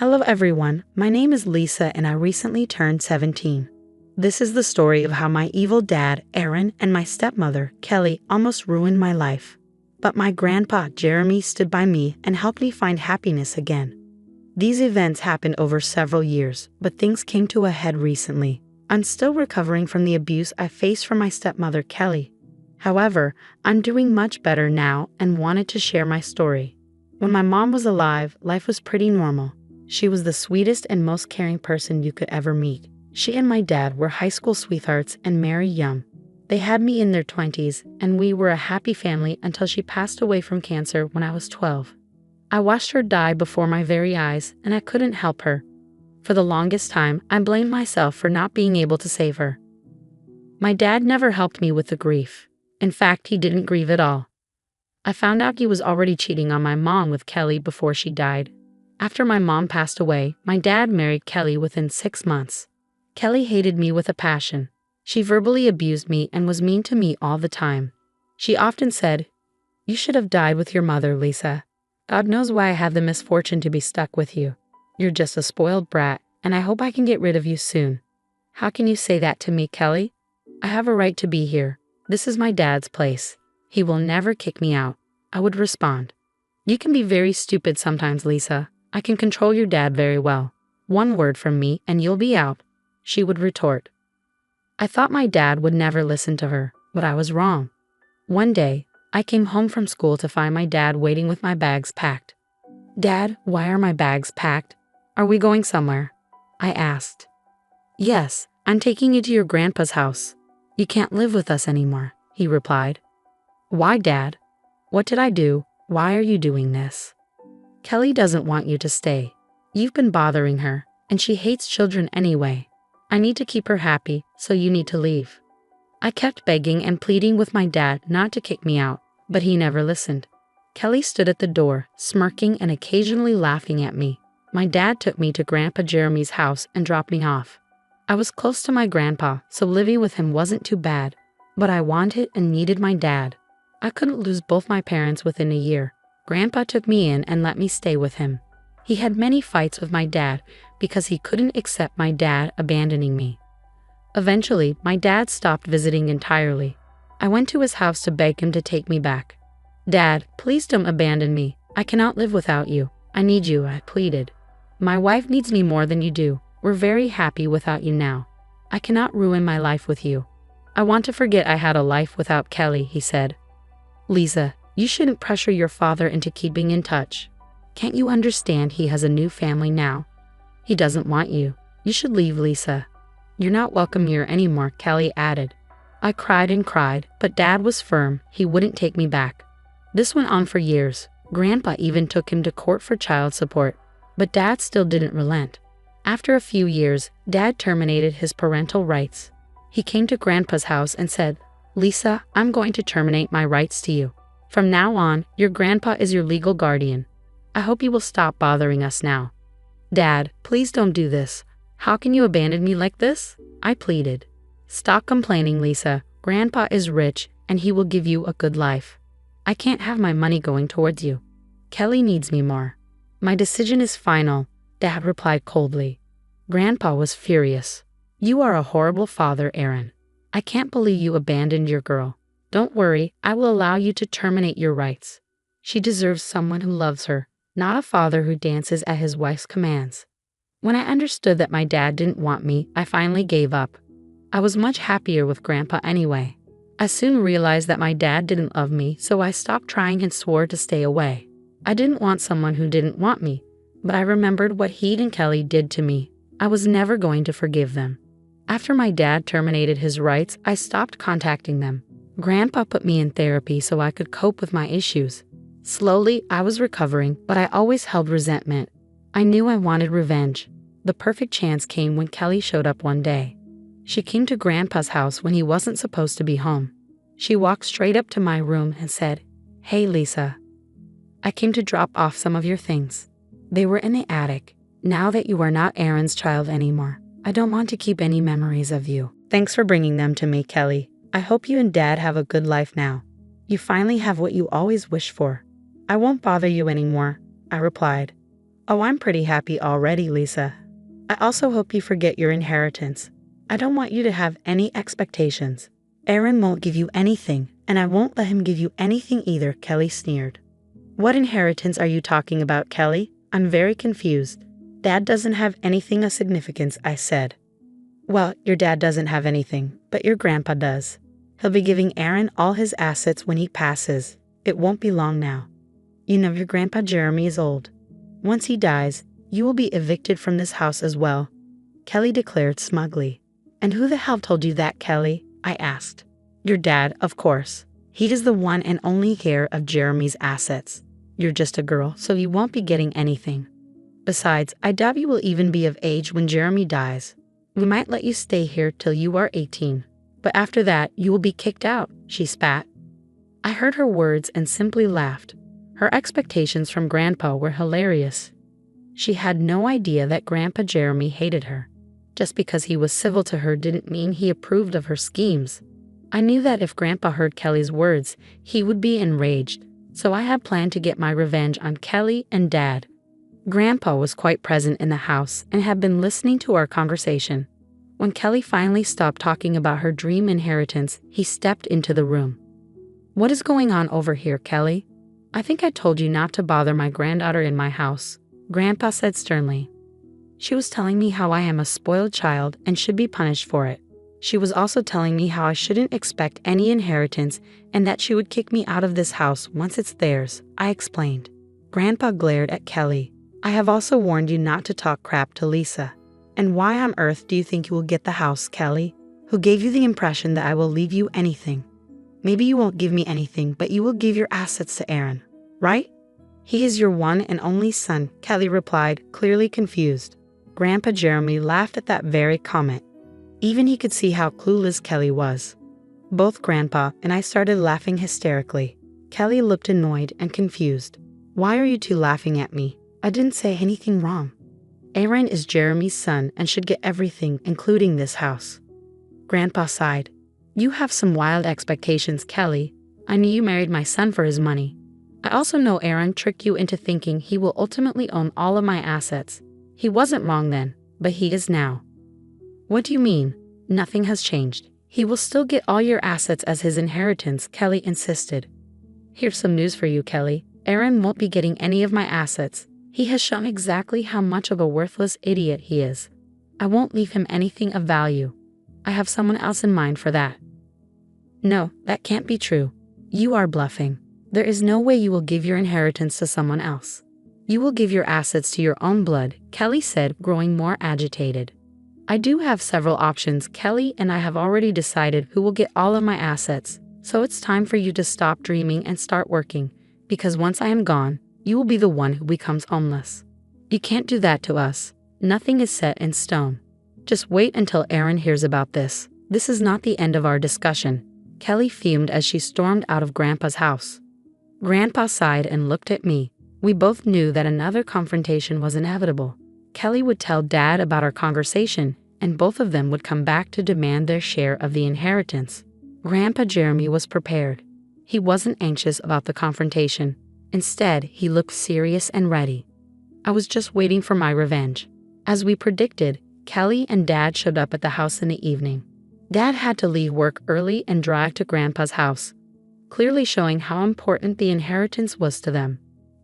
Hello everyone, my name is Lisa and I recently turned 17. This is the story of how my evil dad, Aaron, and my stepmother, Kelly, almost ruined my life. But my grandpa, Jeremy, stood by me and helped me find happiness again. These events happened over several years, but things came to a head recently. I'm still recovering from the abuse I faced from my stepmother, Kelly. However, I'm doing much better now and wanted to share my story. When my mom was alive, life was pretty normal. She was the sweetest and most caring person you could ever meet. She and my dad were high school sweethearts and married young. They had me in their 20s, and we were a happy family until she passed away from cancer when I was 12. I watched her die before my very eyes, and I couldn't help her. For the longest time, I blamed myself for not being able to save her. My dad never helped me with the grief. In fact, he didn't grieve at all. I found out he was already cheating on my mom with Kelly before she died. After my mom passed away, my dad married Kelly within 6 months. Kelly hated me with a passion. She verbally abused me and was mean to me all the time. She often said, "You should have died with your mother, Lisa. God knows why I had the misfortune to be stuck with you. You're just a spoiled brat, and I hope I can get rid of you soon." "How can you say that to me, Kelly? I have a right to be here. This is my dad's place. He will never kick me out," I would respond. "You can be very stupid sometimes, Lisa. I can control your dad very well. One word from me and you'll be out," she would retort. I thought my dad would never listen to her, but I was wrong. One day, I came home from school to find my dad waiting with my bags packed. "Dad, why are my bags packed? Are we going somewhere?" I asked. "Yes, I'm taking you to your grandpa's house. You can't live with us anymore," he replied. "Why, Dad? What did I do? Why are you doing this?" "Kelly doesn't want you to stay. You've been bothering her, and she hates children anyway. I need to keep her happy, so you need to leave." I kept begging and pleading with my dad not to kick me out, but he never listened. Kelly stood at the door, smirking and occasionally laughing at me. My dad took me to Grandpa Jeremy's house and dropped me off. I was close to my grandpa, so living with him wasn't too bad, but I wanted and needed my dad. I couldn't lose both my parents within a year. Grandpa took me in and let me stay with him. He had many fights with my dad because he couldn't accept my dad abandoning me. Eventually, my dad stopped visiting entirely. I went to his house to beg him to take me back. "Dad, please don't abandon me. I cannot live without you. I need you," I pleaded. "My wife needs me more than you do. We're very happy without you now. I cannot ruin my life with you. I want to forget I had a life without Kelly," he said. "Lisa, you shouldn't pressure your father into keeping in touch. Can't you understand he has a new family now? He doesn't want you. You should leave, Lisa. You're not welcome here anymore," Kelly added. I cried and cried, but Dad was firm. He wouldn't take me back. This went on for years. Grandpa even took him to court for child support, but Dad still didn't relent. After a few years, Dad terminated his parental rights. He came to Grandpa's house and said, "Lisa, I'm going to terminate my rights to you. From now on, your grandpa is your legal guardian. I hope you will stop bothering us now." "Dad, please don't do this. How can you abandon me like this?" I pleaded. "Stop complaining, Lisa. Grandpa is rich and he will give you a good life. I can't have my money going towards you. Kelly needs me more." "My decision is final," Dad replied coldly. Grandpa was furious. "You are a horrible father, Aaron. I can't believe you abandoned your girl. Don't worry, I will allow you to terminate your rights. She deserves someone who loves her, not a father who dances at his wife's commands." When I understood that my dad didn't want me, I finally gave up. I was much happier with Grandpa anyway. I soon realized that my dad didn't love me, so I stopped trying and swore to stay away. I didn't want someone who didn't want me, but I remembered what he and Kelly did to me. I was never going to forgive them. After my dad terminated his rights, I stopped contacting them. Grandpa put me in therapy so I could cope with my issues. Slowly, I was recovering, but I always held resentment. I knew I wanted revenge. The perfect chance came when Kelly showed up one day. She came to Grandpa's house when he wasn't supposed to be home. She walked straight up to my room and said, "Hey, Lisa. I came to drop off some of your things. They were in the attic. Now that you are not Aaron's child anymore, I don't want to keep any memories of you. Thanks for bringing them to me, Kelly. I hope you and Dad have a good life now. You finally have what you always wished for. I won't bother you anymore," I replied. Oh, I'm pretty happy already, Lisa. I also hope you forget your inheritance. I don't want you to have any expectations. Aaron won't give you anything, and I won't let him give you anything either, Kelly sneered. What inheritance are you talking about, Kelly? I'm very confused. Dad doesn't have anything of significance, I said. Well, your dad doesn't have anything, but your grandpa does. He'll be giving Aaron all his assets when he passes. It won't be long now. You know your grandpa Jeremy is old. Once he dies, you will be evicted from this house as well, Kelly declared smugly. And who the hell told you that, Kelly? I asked. Your dad, of course. He is the one and only heir of Jeremy's assets. You're just a girl, so you won't be getting anything. Besides, I doubt you will even be of age when Jeremy dies. We might let you stay here till you are 18. But after that, you will be kicked out, she spat. I heard her words and simply laughed. Her expectations from Grandpa were hilarious. She had no idea that Grandpa Jeremy hated her. Just because he was civil to her didn't mean he approved of her schemes. I knew that if Grandpa heard Kelly's words, he would be enraged, so I had planned to get my revenge on Kelly and Dad. Grandpa was quite present in the house and had been listening to our conversation. When Kelly finally stopped talking about her dream inheritance, he stepped into the room. What is going on over here, Kelly? I think I told you not to bother my granddaughter in my house, Grandpa said sternly. She was telling me how I am a spoiled child and should be punished for it. She was also telling me how I shouldn't expect any inheritance and that she would kick me out of this house once it's theirs, I explained. Grandpa glared at Kelly. I have also warned you not to talk crap to Lisa. And why on earth do you think you will get the house, Kelly? Who gave you the impression that I will leave you anything? Maybe you won't give me anything, but you will give your assets to Aaron, right? He is your one and only son, Kelly replied, clearly confused. Grandpa Jeremy laughed at that very comment. Even he could see how clueless Kelly was. Both Grandpa and I started laughing hysterically. Kelly looked annoyed and confused. Why are you two laughing at me? I didn't say anything wrong. Aaron is Jeremy's son and should get everything, including this house. Grandpa sighed. You have some wild expectations, Kelly. I knew you married my son for his money. I also know Aaron tricked you into thinking he will ultimately own all of my assets. He wasn't wrong then, but he is now. What do you mean? Nothing has changed. He will still get all your assets as his inheritance, Kelly insisted. Here's some news for you, Kelly. Aaron won't be getting any of my assets. He has shown exactly how much of a worthless idiot he is. I won't leave him anything of value. I have someone else in mind for that. No, that can't be true. You are bluffing. There is no way you will give your inheritance to someone else. You will give your assets to your own blood, Kelly said, growing more agitated. I do have several options, Kelly, and I have already decided who will get all of my assets, so it's time for you to stop dreaming and start working, because once I am gone, you will be the one who becomes homeless. You can't do that to us. Nothing is set in stone. Just wait until Aaron hears about this. This is not the end of our discussion, Kelly fumed as she stormed out of Grandpa's house. Grandpa sighed and looked at me. We both knew that another confrontation was inevitable. Kelly would tell Dad about our conversation, and both of them would come back to demand their share of the inheritance. Grandpa Jeremy was prepared. He wasn't anxious about the confrontation. Instead, he looked serious and ready. I was just waiting for my revenge. As we predicted, Kelly and Dad showed up at the house in the evening. Dad had to leave work early and drive to Grandpa's house, clearly showing how important the inheritance was to them.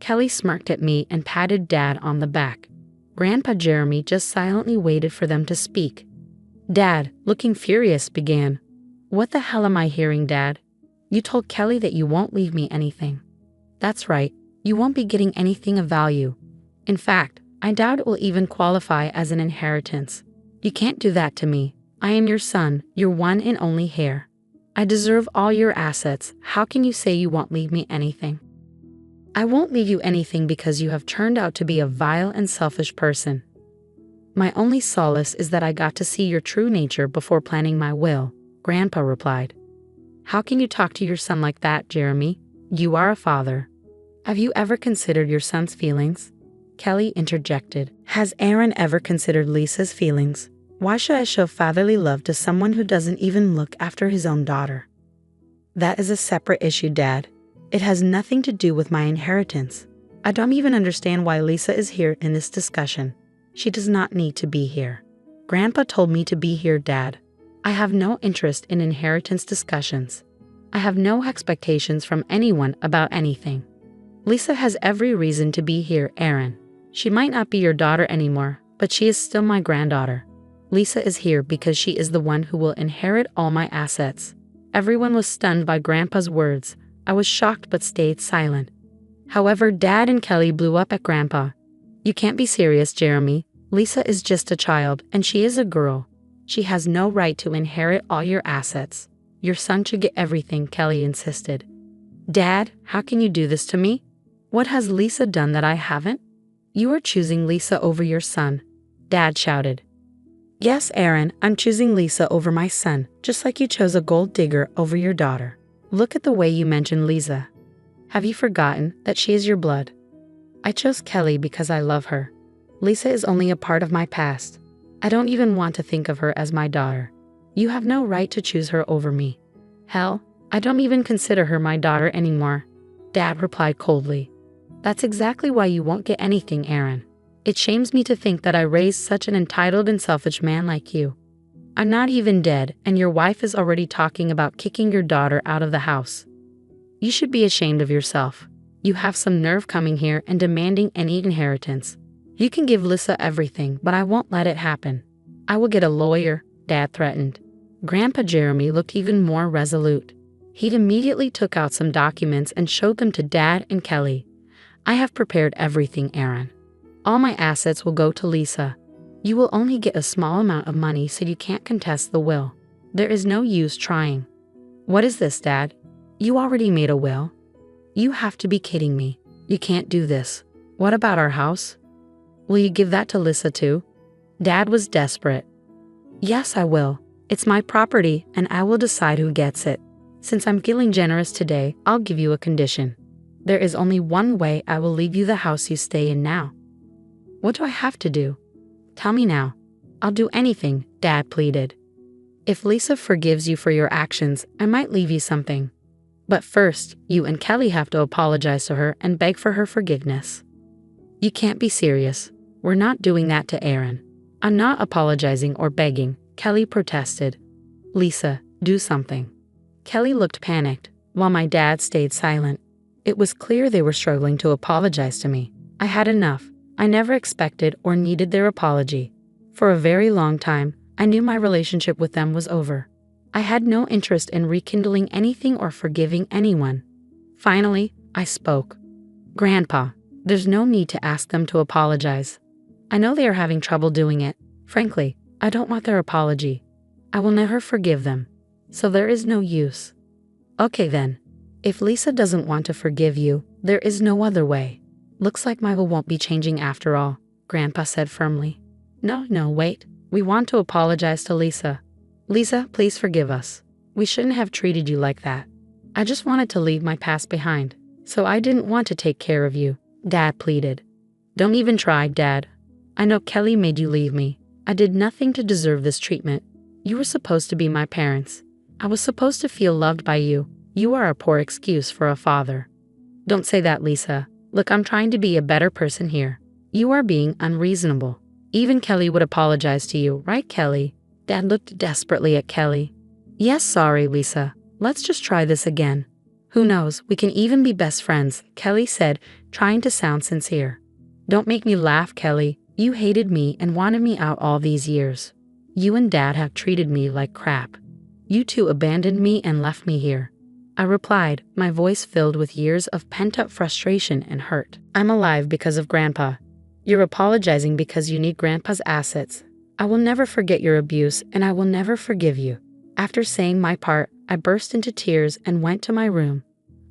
Kelly smirked at me and patted Dad on the back. Grandpa Jeremy just silently waited for them to speak. Dad, looking furious, began. What the hell am I hearing, Dad? You told Kelly that you won't leave me anything. That's right, you won't be getting anything of value. In fact, I doubt it will even qualify as an inheritance. You can't do that to me. I am your son, your one and only heir. I deserve all your assets. How can you say you won't leave me anything? I won't leave you anything because you have turned out to be a vile and selfish person. My only solace is that I got to see your true nature before planning my will, Grandpa replied. How can you talk to your son like that, Jeremy? You are a father. Have you ever considered your son's feelings? Kelly interjected. Has Aaron ever considered Lisa's feelings? Why should I show fatherly love to someone who doesn't even look after his own daughter? That is a separate issue, Dad. It has nothing to do with my inheritance. I don't even understand why Lisa is here in this discussion. She does not need to be here. Grandpa told me to be here, Dad. I have no interest in inheritance discussions. I have no expectations from anyone about anything. Lisa has every reason to be here, Aaron. She might not be your daughter anymore, but she is still my granddaughter. Lisa is here because she is the one who will inherit all my assets. Everyone was stunned by Grandpa's words. I was shocked but stayed silent. However, Dad and Kelly blew up at Grandpa. You can't be serious, Jeremy. Lisa is just a child, and she is a girl. She has no right to inherit all your assets. Your son should get everything, Kelly insisted. Dad, how can you do this to me? What has Lisa done that I haven't? You are choosing Lisa over your son, Dad shouted. Yes, Aaron, I'm choosing Lisa over my son, just like you chose a gold digger over your daughter. Look at the way you mentioned Lisa. Have you forgotten that she is your blood? I chose Kelly because I love her. Lisa is only a part of my past. I don't even want to think of her as my daughter. You have no right to choose her over me. Hell, I don't even consider her my daughter anymore, Dad replied coldly. That's exactly why you won't get anything, Aaron. It shames me to think that I raised such an entitled and selfish man like you. I'm not even dead, and your wife is already talking about kicking your daughter out of the house. You should be ashamed of yourself. You have some nerve coming here and demanding any inheritance. You can give Lisa everything, but I won't let it happen. I will get a lawyer, Dad threatened. Grandpa Jeremy looked even more resolute. He immediately took out some documents and showed them to Dad and Kelly. I have prepared everything, Aaron. All my assets will go to Lisa. You will only get a small amount of money, so you can't contest the will. There is no use trying. What is this, Dad? You already made a will? You have to be kidding me. You can't do this. What about our house? Will you give that to Lisa too? Dad was desperate. Yes, I will. It's my property, and I will decide who gets it. Since I'm feeling generous today, I'll give you a condition. There is only one way I will leave you the house you stay in now. What do I have to do? Tell me now. I'll do anything, Dad pleaded. If Lisa forgives you for your actions, I might leave you something. But first, you and Kelly have to apologize to her and beg for her forgiveness. You can't be serious. We're not doing that to Aaron. I'm not apologizing or begging, Kelly protested. Lisa, do something. Kelly looked panicked, while my dad stayed silent. It was clear they were struggling to apologize to me. I had enough. I never expected or needed their apology. For a very long time, I knew my relationship with them was over. I had no interest in rekindling anything or forgiving anyone. Finally, I spoke. Grandpa, there's no need to ask them to apologize. I know they are having trouble doing it. Frankly, I don't want their apology. I will never forgive them. So there is no use. Okay then. If Lisa doesn't want to forgive you, there is no other way. Looks like my will won't be changing after all, Grandpa said firmly. No, wait. We want to apologize to Lisa. Lisa, please forgive us. We shouldn't have treated you like that. I just wanted to leave my past behind, so I didn't want to take care of you, Dad pleaded. Don't even try, Dad. I know Kelly made you leave me. I did nothing to deserve this treatment. You were supposed to be my parents. I was supposed to feel loved by you. You are a poor excuse for a father. Don't say that, Lisa. Look, I'm trying to be a better person here. You are being unreasonable. Even Kelly would apologize to you, right, Kelly? Dad looked desperately at Kelly. Yes, sorry, Lisa. Let's just try this again. Who knows, we can even be best friends, Kelly said, trying to sound sincere. Don't make me laugh, Kelly. You hated me and wanted me out all these years. You and Dad have treated me like crap. You two abandoned me and left me here. I replied, my voice filled with years of pent-up frustration and hurt. I'm alive because of Grandpa. You're apologizing because you need Grandpa's assets. I will never forget your abuse, and I will never forgive you. After saying my part, I burst into tears and went to my room.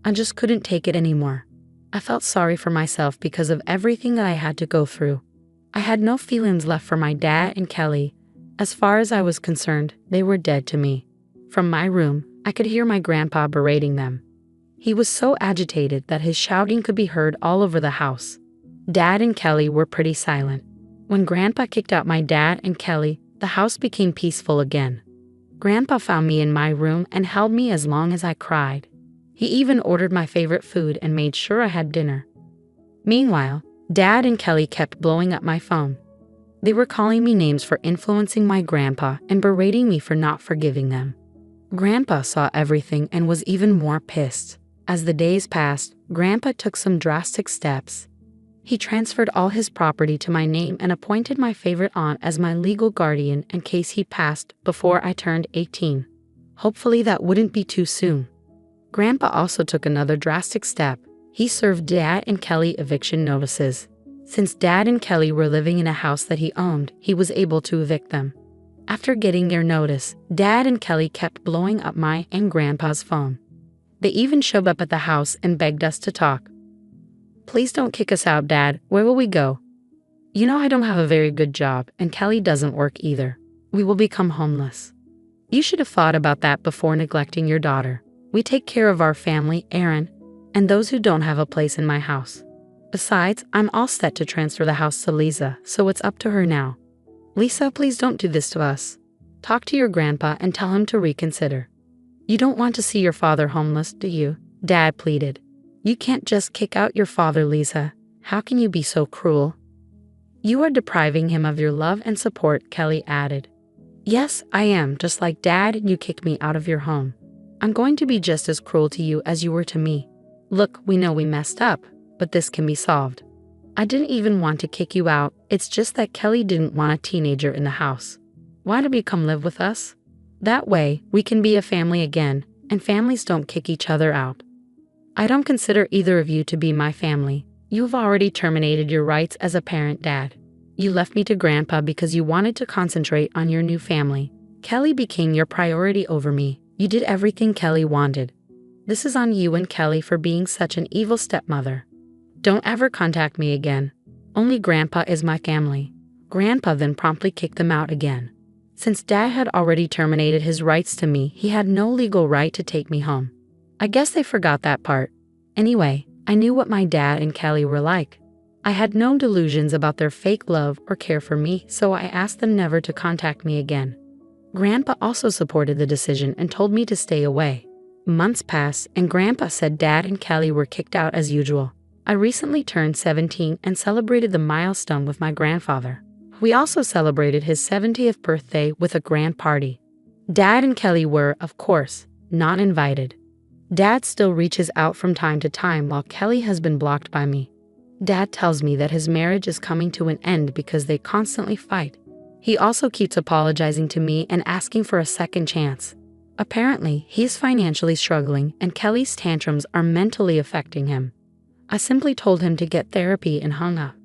I just couldn't take it anymore. I felt sorry for myself because of everything that I had to go through. I had no feelings left for my dad and Kelly. As far as I was concerned, they were dead to me. From my room, I could hear my grandpa berating them. He was so agitated that his shouting could be heard all over the house. Dad and Kelly were pretty silent. When Grandpa kicked out my dad and Kelly, the house became peaceful again. Grandpa found me in my room and held me as long as I cried. He even ordered my favorite food and made sure I had dinner. Meanwhile, Dad and Kelly kept blowing up my phone. They were calling me names for influencing my grandpa and berating me for not forgiving them. Grandpa saw everything and was even more pissed. As the days passed, Grandpa took some drastic steps. He transferred all his property to my name and appointed my favorite aunt as my legal guardian in case he passed before I turned 18. Hopefully that wouldn't be too soon. Grandpa also took another drastic step. He served Dad and Kelly eviction notices. Since Dad and Kelly were living in a house that he owned, he was able to evict them. After getting their notice, Dad and Kelly kept blowing up my and Grandpa's phone. They even showed up at the house and begged us to talk. "Please don't kick us out, Dad. Where will we go? You know I don't have a very good job, and Kelly doesn't work either. We will become homeless. You should have thought about that before neglecting your daughter. We take care of our family, Aaron, and those who don't have a place in my house. Besides, I'm all set to transfer the house to Lisa, so it's up to her now. Lisa, please don't do this to us. Talk to your grandpa and tell him to reconsider. You don't want to see your father homeless, do you?" Dad pleaded. "You can't just kick out your father, Lisa. How can you be so cruel? You are depriving him of your love and support," Kelly added. "Yes, I am, just like Dad, you kicked me out of your home. I'm going to be just as cruel to you as you were to me. Look, we know we messed up, but this can be solved. I didn't even want to kick you out, it's just that Kelly didn't want a teenager in the house. Why don't you come live with us? That way, we can be a family again, and families don't kick each other out. I don't consider either of you to be my family. You've already terminated your rights as a parent, Dad. You left me to Grandpa because you wanted to concentrate on your new family. Kelly became your priority over me. You did everything Kelly wanted. This is on you and Kelly for being such an evil stepmother. Don't ever contact me again. Only Grandpa is my family." Grandpa then promptly kicked them out again. Since Dad had already terminated his rights to me, he had no legal right to take me home. I guess they forgot that part. Anyway, I knew what my dad and Kelly were like. I had no delusions about their fake love or care for me, so I asked them never to contact me again. Grandpa also supported the decision and told me to stay away. Months passed, and Grandpa said Dad and Kelly were kicked out as usual. I recently turned 17 and celebrated the milestone with my grandfather. We also celebrated his 70th birthday with a grand party. Dad and Kelly were, of course, not invited. Dad still reaches out from time to time while Kelly has been blocked by me. Dad tells me that his marriage is coming to an end because they constantly fight. He also keeps apologizing to me and asking for a second chance. Apparently, he's financially struggling and Kelly's tantrums are mentally affecting him. I simply told him to get therapy and hung up.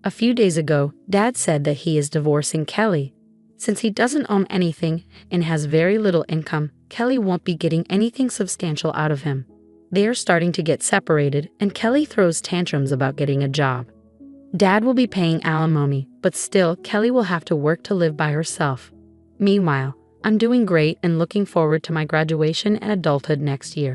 A few days ago, Dad said that he is divorcing Kelly. Since he doesn't own anything and has very little income, Kelly won't be getting anything substantial out of him. They are starting to get separated, and Kelly throws tantrums about getting a job. Dad will be paying alimony, but still, Kelly will have to work to live by herself. Meanwhile, I'm doing great and looking forward to my graduation and adulthood next year.